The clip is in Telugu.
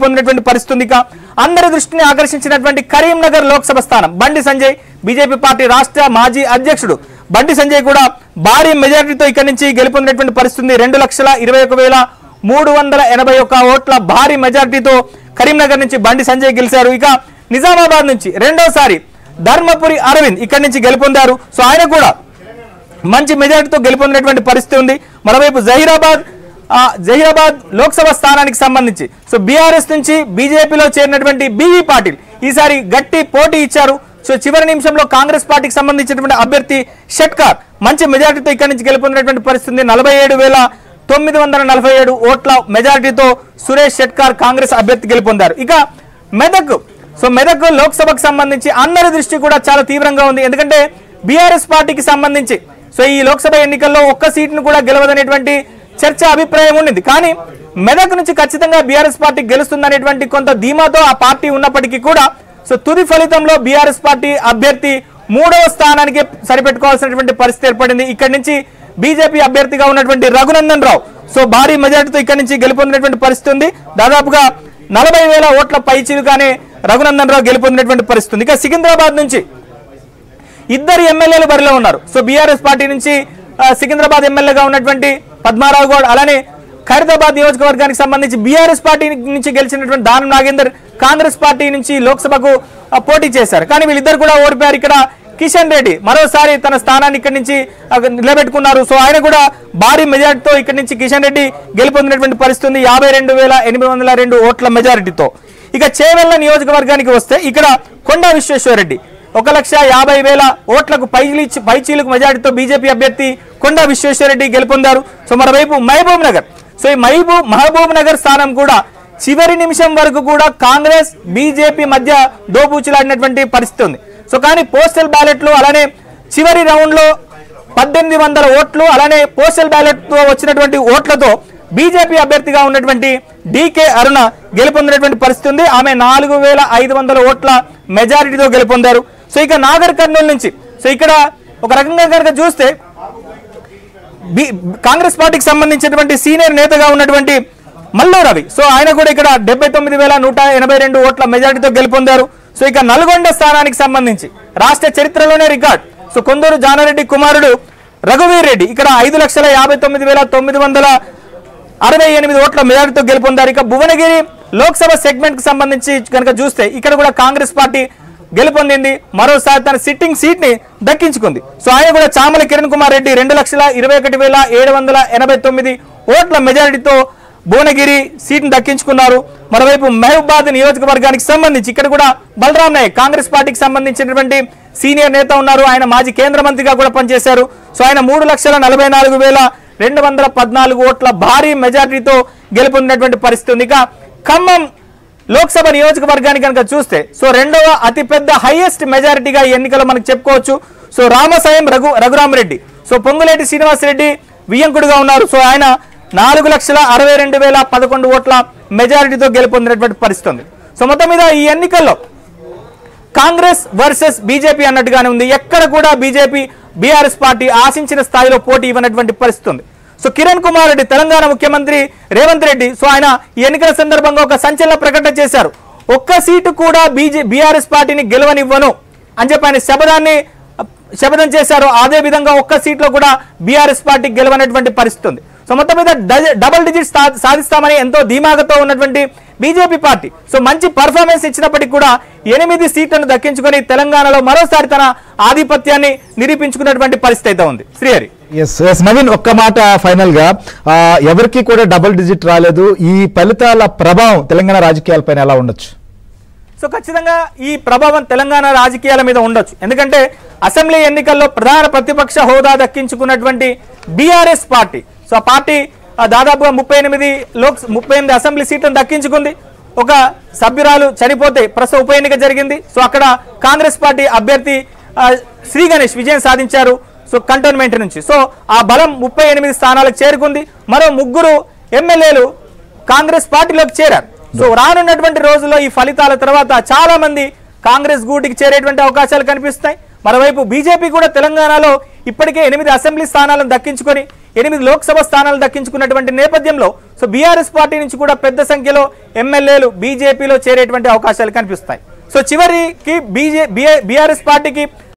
పొందినటువంటి పరిస్థితి. అందరి దృష్టిని ఆకర్షించినటువంటి కరీంనగర్ లోక్సభ స్థానం బండి సంజయ్ బీజేపీ పార్టీ రాష్ట్ర మాజీ అధ్యక్షుడు బండి సంజయ్ కూడా భారీ మెజారిటీతో ఇక్కడి నుంచి గెలుపొందినటువంటి పరిస్థితి. 2,21,381 ఓట్ల భారీ మెజారిటీతో కరీంనగర్ నుంచి బండి సంజయ్ గెలిచారు. ఇక నిజామాబాద్ నుంచి రెండోసారి ధర్మపురి అరవింద్ ఇక్కడి నుంచి గెలుపొందారు. సో ఆయన కూడా మంచి మెజారిటీతో గెలుపొందినటువంటి పరిస్థితి ఉంది. మరోవైపు జహీరాబాద్ లోక్సభ స్థానానికి సంబంధించి సో బీఆర్ఎస్ నుంచి బీజేపీలో చేరినటువంటి బీవీ పాటిల్ ఈసారి గట్టి పోటీ ఇచ్చారు. సో చివరి నిమిషంలో కాంగ్రెస్ పార్టీకి సంబంధించినటువంటి అభ్యర్థి షట్కార్ మంచి మెజారిటీతో ఇక్కడి నుంచి గెలుపొందినటువంటి పరిస్థితి. 47,947 ఓట్ల మెజారిటీతో సురేష్ షట్కార్ కాంగ్రెస్ అభ్యర్థి గెలుపొందారు. ఇక మెదక్ లోక్సభకు సంబంధించి అందరి దృష్టి కూడా చాలా తీవ్రంగా ఉంది. ఎందుకంటే బీఆర్ఎస్ పార్టీకి సంబంధించి సో ఈ లోక్సభ ఎన్నికల్లో ఒక్క సీటును కూడా గెలవదనేటువంటి చర్చ అభిప్రాయం ఉండింది. కానీ మెదక్ నుంచి ఖచ్చితంగా బీఆర్ఎస్ పార్టీ గెలుస్తుందనేటువంటి కొంత ధీమాతో ఆ పార్టీ ఉన్నప్పటికీ కూడా సో తుది ఫలితంలో బీఆర్ఎస్ పార్టీ అభ్యర్థి 3వ స్థానానికి సరిపెట్టుకోవాల్సినటువంటి పరిస్థితి ఏర్పడింది. ఇక్కడి నుంచి బీజేపీ అభ్యర్థిగా ఉన్నటువంటి రఘునందన్ రావు సో భారీ మెజారిటీతో ఇక్కడి నుంచి గెలుపొందినటువంటి పరిస్థితి ఉంది. దాదాపుగా 40,000 ఓట్ల పైచిలుగానే రఘునందన్ రావు గెలుపొందినటువంటి పరిస్థితి. ఇక సికింద్రాబాద్ నుంచి ఇద్దరు ఎమ్మెల్యేలు బరిలో ఉన్నారు. సో బీఆర్ఎస్ పార్టీ నుంచి సికింద్రాబాద్ ఎమ్మెల్యేగా ఉన్నటువంటి పద్మారావు గౌడ్, అలానే ఖైరతాబాద్ నియోజకవర్గానికి సంబంధించి బీఆర్ఎస్ పార్టీ నుంచి గెలిచినటువంటి దానం నాగేందర్ కాంగ్రెస్ పార్టీ నుంచి లోక్సభకు పోటీ చేశారు. కానీ వీళ్ళిద్దరు కూడా ఓడిపోయారు. ఇక్కడ కిషన్ రెడ్డి మరోసారి తన స్థానాన్ని ఇక్కడి నుంచి నిలబెట్టుకున్నారు. సో ఆయన కూడా భారీ మెజారిటీతో ఇక్కడి నుంచి కిషన్ రెడ్డి గెలుపొందినటువంటి పరిస్థితి 52,802 ఓట్ల మెజారిటీతో. ఇక చేవెళ్ల నియోజకవర్గానికి వస్తే ఇక్కడ కొండా విశ్వేశ్వరరెడ్డి 1,50,000 ఓట్లకు పైచీలకు మెజారిటీతో బీజేపీ అభ్యర్థి కొండా విశ్వేశ్వరరెడ్డి గెలుపొందారు. సో మరోవైపు మహబూబ్ నగర్ సో ఈ మహబూబ్ నగర్ స్థానం కూడా చివరి నిమిషం వరకు కూడా కాంగ్రెస్ బీజేపీ మధ్య దోబూచులాడినటువంటి పరిస్థితి ఉంది. సో కానీ పోస్టల్ బ్యాలెట్లు అలానే చివరి రౌండ్ లో 1,800 ఓట్లు అలానే పోస్టల్ బ్యాలెట్ తో వచ్చినటువంటి ఓట్లతో బీజేపీ అభ్యర్థిగా ఉన్నటువంటి డీకే అరుణ గెలుపొందినటువంటి పరిస్థితి ఉంది. ఆమె 4,500 ఓట్ల మెజారిటీతో గెలుపొందారు. సో ఇక నాగర్ కర్నూలు నుంచి సో ఇక్కడ ఒక రకంగా కనుక చూస్తే కాంగ్రెస్ పార్టీకి సంబంధించినటువంటి సీనియర్ నేతగా ఉన్నటువంటి మల్లు రవి సో ఆయన కూడా ఇక్కడ 79,182 ఓట్ల మెజారిటీతో గెలుపొందారు. సో ఇక నల్గొండ స్థానానికి సంబంధించి రాష్ట్ర చరిత్రలోనే రికార్డ్ సో కొందూరు జానారెడ్డి కుమారుడు రఘువీర్ రెడ్డి ఇక్కడ 5,59,968 ఓట్ల మెజారిటీతో గెలుపొందారు. ఇక భువనగిరి లోక్సభ సెగ్మెంట్ కి సంబంధించి కనుక చూస్తే ఇక్కడ కూడా కాంగ్రెస్ పార్టీ గెలుపొందింది. మరోసారి తన సిట్టింగ్ సీట్ ని దక్కించుకుంది. సో ఆయన కూడా చామల కిరణ్ కుమార్ రెడ్డి 2,21,789 ఓట్ల మెజారిటీతో భువనగిరి సీట్ ని దక్కించుకున్నారు. మరోవైపు మహబూబాద్ నియోజకవర్గానికి సంబంధించి ఇక్కడ కూడా బలరాం నాయక్ కాంగ్రెస్ పార్టీకి సంబంధించినటువంటి సీనియర్ నేత ఉన్నారు. ఆయన మాజీ కేంద్ర మంత్రిగా కూడా పనిచేశారు. సో ఆయన 3,44,214 ఓట్ల భారీ మెజారిటీతో గెలుపొందినటువంటి పరిస్థితి ఉంది. ఇక ఖమ్మం లోక్సభ నియోజకవర్గానికి కనుక చూస్తే సో రెండవ అతిపెద్ద హైయెస్ట్ మెజారిటీగా ఈ ఎన్నికలో మనకు చెప్పుకోవచ్చు. సో రామసాయం రఘురామరెడ్డి సో పొంగులేటి శ్రీనివాసరెడ్డి వియ్యంకుడుగా ఉన్నారు. సో ఆయన 4,62,011 ఓట్ల మెజారిటీతో గెలుపొందినటువంటి పరిస్థితి ఉంది. సో మొత్తం మీద ఈ ఎన్నికల్లో కాంగ్రెస్ వర్సెస్ బీజేపీ అన్నట్టుగానే ఉంది. ఎక్కడ కూడా బీఆర్ఎస్ పార్టీ ఆశించిన స్థాయిలో పోటీ ఇవ్వనటువంటి పరిస్థితి ఉంది. సో కిరణ్ కుమార్ రెడ్డి తెలంగాణ ముఖ్యమంత్రి రేవంత్ రెడ్డి సో ఆయన ఈ ఎన్నికల సందర్భంగా ఒక సంచలన ప్రకటన చేశారు. ఒక్క సీటు కూడా బీఆర్ఎస్ పార్టీని గెలవనివ్వను అని చెప్పి ఆయన శపథం చేశారు. అదే విధంగా ఒక్క సీట్లో కూడా బీఆర్ఎస్ పార్టీ గెలవనటువంటి పరిస్థితి ఉంది. సో మొత్తం మీద డబుల్ డిజిట్ సాధిస్తామని ఎంతో ధీమాగతో ఉన్నటువంటి బీజేపీ పార్టీ సో మంచి పర్ఫార్మెన్స్ ఇచ్చినప్పటికీ కూడా 8 సీట్లను దక్కించుకొని తెలంగాణలో మరోసారి తన ఆధిపత్యాన్ని నిరూపించుకున్నటువంటి పరిస్థితి అయితే ఉంది. శ్రీహరి నవీన్ ఒక్క మాట ఫైనల్ గా ఎవరికి కూడా డబుల్ డిజిట్ రాలేదు. ఈ ఫలితాల ప్రభావం తెలంగాణ రాజకీయాలపైన ఎలా ఉండొచ్చు? సో ఖచ్చితంగా ఈ ప్రభావం తెలంగాణ రాజకీయాల మీద ఉండొచ్చు. ఎందుకంటే అసెంబ్లీ ఎన్నికల్లో ప్రధాన ప్రతిపక్ష హోదా దక్కించుకున్నటువంటి బీఆర్ఎస్ పార్టీ సో ఆ పార్టీ దాదాపుగా 38 అసెంబ్లీ సీట్లను దక్కించుకుంది. ఒక సభ్యురాలు చనిపోతే ప్రస్తుత ఉప ఎన్నిక జరిగింది. సో అక్కడ కాంగ్రెస్ పార్టీ అభ్యర్థి శ్రీ గణేష్ విజయం సాధించారు సో కంటోన్మెంట్ నుంచి. సో ఆ బలం 38 స్థానాలకు చేరుకుంది. మరో 3 ఎమ్మెల్యేలు కాంగ్రెస్ పార్టీలోకి చేరారు. సో రానున్నటువంటి రోజుల్లో ఈ ఫలితాల తర్వాత చాలా మంది కాంగ్రెస్ గూటికి చేరేటువంటి అవకాశాలు కనిపిస్తాయి. మరోవైపు బీజేపీ కూడా తెలంగాణలో ఇప్పటికే 8 అసెంబ్లీ స్థానాలను దక్కించుకొని 8 లోక్సభ స్థానాలు దక్కించుకున్నటువంటి నేపథ్యంలో సో బీఆర్ఎస్ పార్టీ నుంచి కూడా పెద్ద సంఖ్యలో ఎమ్మెల్యేలు బీజేపీలో చేరేటువంటి అవకాశాలు కనిపిస్తాయి. సో చివరికి బీఆర్ఎస్ పార్టీకి